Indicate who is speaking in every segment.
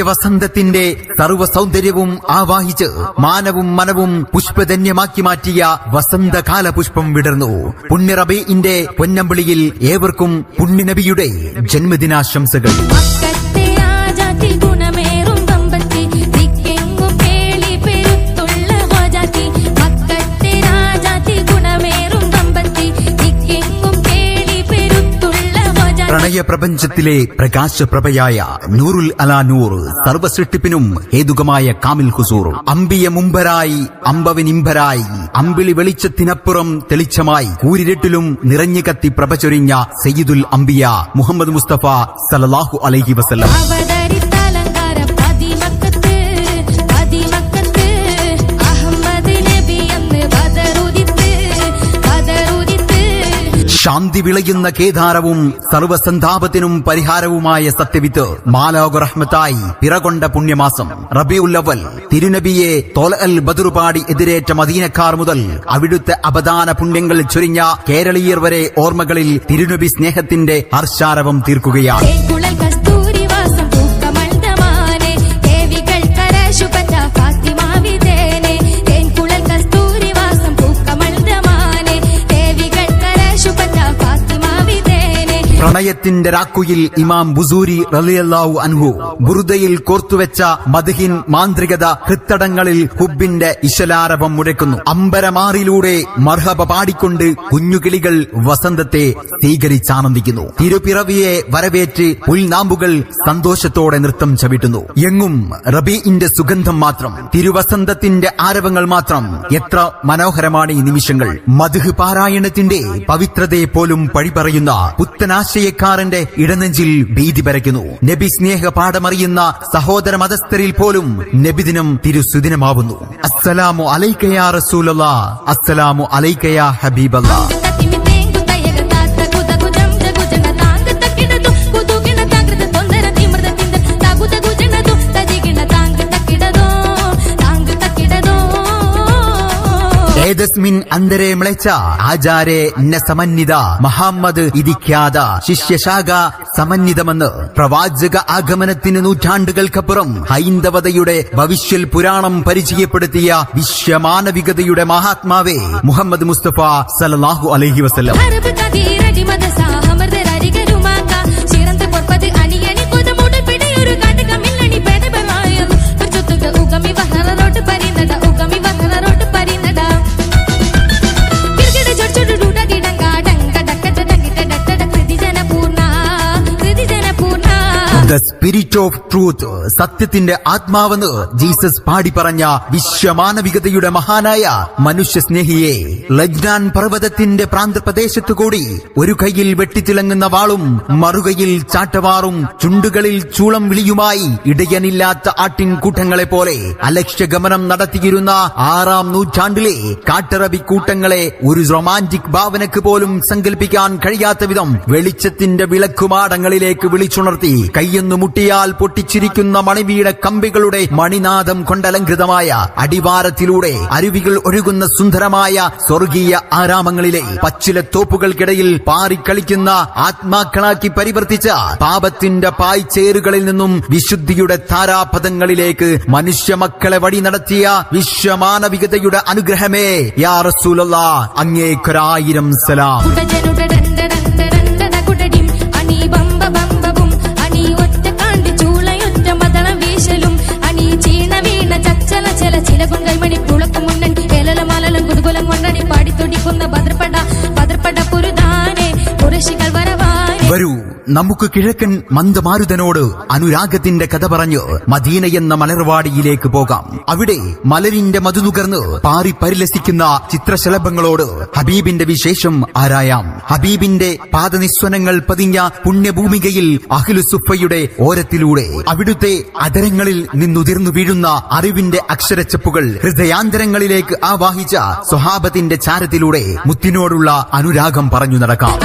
Speaker 1: നിത്യവസന്തത്തിന്റെ സർവ്വ സൗന്ദര്യവും ആവാഹിച്ച് മാനവും മനവും പുഷ്പധന്യമാക്കി മാറ്റിയ വസന്തകാല പുഷ്പം വിടർന്നു. പുണ്യ റബീഇന്റെ പൊന്നമ്പിളിയിൽ ഏവർക്കും പുണ്യനബിയുടെ ജന്മദിനാശംസകൾ. പ്രണയ പ്രപഞ്ചത്തിലെ പ്രകാശപ്രഭയായ നൂറുൽ അലാ നൂർ, സർവസൃഷ്ടിപ്പിനും ഹേതുകമായ കാമിൽ ഹുസൂർ, അമ്പിയ മുമ്പരായി അമ്പവനിമ്പരായി അമ്പിളി വെളിച്ചത്തിനപ്പുറം തെളിച്ചമായി കൂരിരുട്ടിലും നിറഞ്ഞു കത്തി പ്രഭ ചൊരിഞ്ഞ സയ്യിദുൽ അംബിയ മുഹമ്മദ് മുസ്തഫ സല്ലല്ലാഹു അലൈഹി വസല്ലം. ശാന്തി വിളയുന്ന കേദാരവും സർവസന്താപത്തിനും പരിഹാരവുമായ സത്യവിത്ത് മാലാഖ റഹ്മത്തായി പിറകൊണ്ട പുണ്യമാസം റബീഉൽ അവ്വൽ. തിരുനബിയെ തോലഅൽ ബദറുപാടി എതിരേറ്റ മദീനക്കാർ മുതൽ അവിടുത്തെ അപദാന പുണ്യങ്ങൾ ചൊരിഞ്ഞ കേരളീയർ വരെ ഓർമ്മകളിൽ തിരുനബി സ്നേഹത്തിന്റെ ഹർഷാരവം തീർക്കുകയാണ്. പ്രണയത്തിന്റെ രാക്കുയിൽ ഇമാം ബുസൂരി റളിയല്ലാഹു അൻഹു ബുറുദയിൽ കോർത്തുവെച്ച മദ്ഹിൻ മാന്ത്രികത ഹൃത്തടങ്ങളിൽ ഹുബിന്റെ ഇശലാരവം മുഴക്കുന്നു. അമ്പരമാറിലൂടെ മർഹബ പാടിക്കൊണ്ട് കുഞ്ഞുകിളികൾ വസന്തത്തെ സ്വീകരിച്ചാനന്ദിക്കുന്നു. തിരുപ്പിറവിയെ വരവേറ്റ് പുൽനാമ്പുകൾ സന്തോഷത്തോടെ നൃത്തം ചവിട്ടുന്നു. എങ്ങും റബീഇന്റെ സുഗന്ധം മാത്രം, തിരുവസന്തത്തിന്റെ ആരവങ്ങൾ മാത്രം. എത്ര മനോഹരമാണ് ഈ നിമിഷങ്ങൾ. മദ്ഹ് പാരായണത്തിന്റെ പവിത്രതയെ പോലും പഴിപറയുന്ന പുത്തനാശയക്കാരന്റെ ഇടനെഞ്ചിൽ ഭീതി പരക്കുന്നു. നബി സ്നേഹ പാഠമറിയുന്ന സഹോദര മതസ്ഥരിൽ പോലും നബിദിനം തിരുസുദിനമാവുന്നു. അസ്സലാമു അലൈക യാ റസൂലല്ലാഹ്, അസ്സലാമു അലൈക യാ ഹബീബല്ലാഹ്. ഏതസ്മിൻ അന്തരേ മ്ലേച്ഛ ആചാരേ ന സമന്വിത മുഹമ്മദ് ഇതിഖ്യാത ശിഷ്യശാഖ സമന്വിതമെന്ന് പ്രവാചക ആഗമനത്തിന് നൂറ്റാണ്ടുകൾക്കപ്പുറം ഹൈന്ദവതയുടെ ഭവിഷ്യൽ പുരാണം പരിചയപ്പെടുത്തിയ വിശ്വമാനവികതയുടെ മഹാത്മാവേ മുഹമ്മദ് മുസ്തഫ സല്ലല്ലാഹു അലൈഹി വസല്ലം. The Spirit of Truth, സത്യത്തിന്റെ ആത്മാവെന്ന് ജീസസ് പാടി പറഞ്ഞ വിശ്വമാനവികതയുടെ മഹാനായ മനുഷ്യസ്നേഹിയെ ലജ്നാൻ പർവ്വതത്തിന്റെ പ്രാന്തപ്രദേശത്തുകൂടി ഒരു കൈയിൽ വെട്ടിത്തിളങ്ങുന്ന വാളും മറുകൈയിൽ ചാട്ടവാറും ചുണ്ടുകളിൽ ചൂളം വിളിയുമായി ഇടയനില്ലാത്ത ആട്ടിൻകൂട്ടങ്ങളെ പോലെ അലക്ഷ്യഗമനം നടത്തിയിരുന്ന 6-ാം നൂറ്റാണ്ടിലെ കാട്ടറബി കൂട്ടങ്ങളെ ഒരു റൊമാന്റിക് ഭാവനക്ക് പോലും സങ്കല്പിക്കാൻ കഴിയാത്ത വിധം വെളിച്ചത്തിന്റെ വിളക്കുമാടങ്ങളിലേക്ക് വിളിച്ചുണർത്തി കയ്യെന്നു മുട്ടിയാൽ പൊട്ടിച്ചിരിക്കുന്ന മണിവീട കമ്പികളുടെ മണിനാദം കൊണ്ടലങ്കൃതമായ അടിവാരത്തിലൂടെ അരുവികൾ ഒഴുകുന്ന സുന്ദരമായ സ്വർഗീയ ആരാമങ്ങളിലെ പച്ചിലത്തോപ്പുകൾക്കിടയിൽ പാറിക്കളിക്കുന്ന ആത്മാക്കളാക്കി പരിവർത്തിച്ച പാപത്തിന്റെ പായ്ചേറുകളിൽ നിന്നും വിശുദ്ധിയുടെ താരാപഥങ്ങളിലേക്ക് മനുഷ്യ മക്കളെ വഴി നടത്തിയ വിശ്വമാനവികതയുടെ അനുഗ്രഹമേ യാ റസൂലല്ലാഹ്, അങ്ങേക്കൊരായിരം സലാം. വരൂ, നമുക്ക് കിഴക്കൻ മന്ദമാരുതനോട് അനുരാഗത്തിന്റെ കഥ പറഞ്ഞ് മദീന എന്ന മലർവാടിയിലേക്ക് പോകാം. അവിടെ മലരിന്റെ മധുനുകർന്ന് പാറി പരിലസിക്കുന്ന ചിത്രശലഭങ്ങളോട് ഹബീബിന്റെ വിശേഷം ആരായാം. ഹബീബിന്റെ പാദനിസ്വനങ്ങൾ പതിഞ്ഞ പുണ്യഭൂമികയിൽ അഹ്ലുസുഫയുടെ ഓരത്തിലൂടെ അവിടുത്തെ അധരങ്ങളിൽ നിന്നുതിർന്നു വീഴുന്ന അറിവിന്റെ അക്ഷരച്ചപ്പുകൾ ഹൃദയാന്തരങ്ങളിലേക്ക് ആവാഹിച്ച സ്വഹാബത്തിന്റെ ചാരത്തിലൂടെ മുത്തിനോടുള്ള അനുരാഗം പറഞ്ഞു നടക്കാം.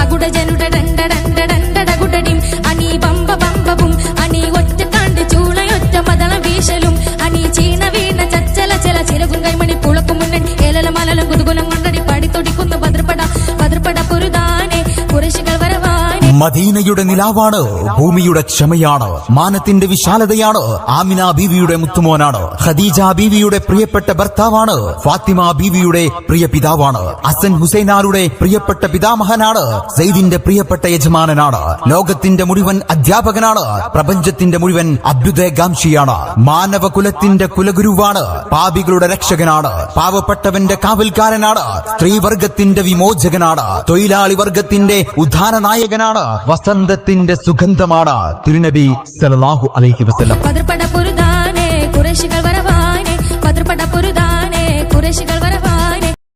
Speaker 1: മദീനയുടെ നിലാവാണ്, ഭൂമിയുടെ ക്ഷമയാണ്, മാനത്തിന്റെ വിശാലതയാണ്. ആമിന ബീവിയുടെ മുത്തുമോനാണ്. ഖദീജ ബീവിയുടെ പ്രിയപ്പെട്ട ഭർത്താവാണ്. ഫാത്തിമ ബീവിയുടെ പ്രിയ പിതാവാണ്. ഹസൻ ഹുസൈനാരുടെ പ്രിയപ്പെട്ട പിതാമഹനാണ്. സെയ്ദിന്റെ പ്രിയപ്പെട്ട യജമാനനാണ്. ലോകത്തിന്റെ മുഴുവൻ അധ്യാപകനാണ്. പ്രപഞ്ചത്തിന്റെ മുഴുവൻ അഭ്യുദയകാംക്ഷിയാണ്. മാനവകുലത്തിന്റെ കുലഗുരുവാണ്. പാപികളുടെ രക്ഷകനാണ്. പാവപ്പെട്ടവന്റെ കാവൽക്കാരനാണ്. സ്ത്രീവർഗത്തിന്റെ വിമോചകനാണ്. തൊഴിലാളി വർഗത്തിന്റെ ഉദ്ധാന നായകനാണ്. വസന്തത്തിന്റെ സുഗന്ധമാണ് തിരുനബി സല്ലല്ലാഹു അലൈഹി വസല്ലം.
Speaker 2: പതർപ്പട പുരുതാനെ കുറേശികൾ വരവാനെ പതർപ്പട പുരുതാ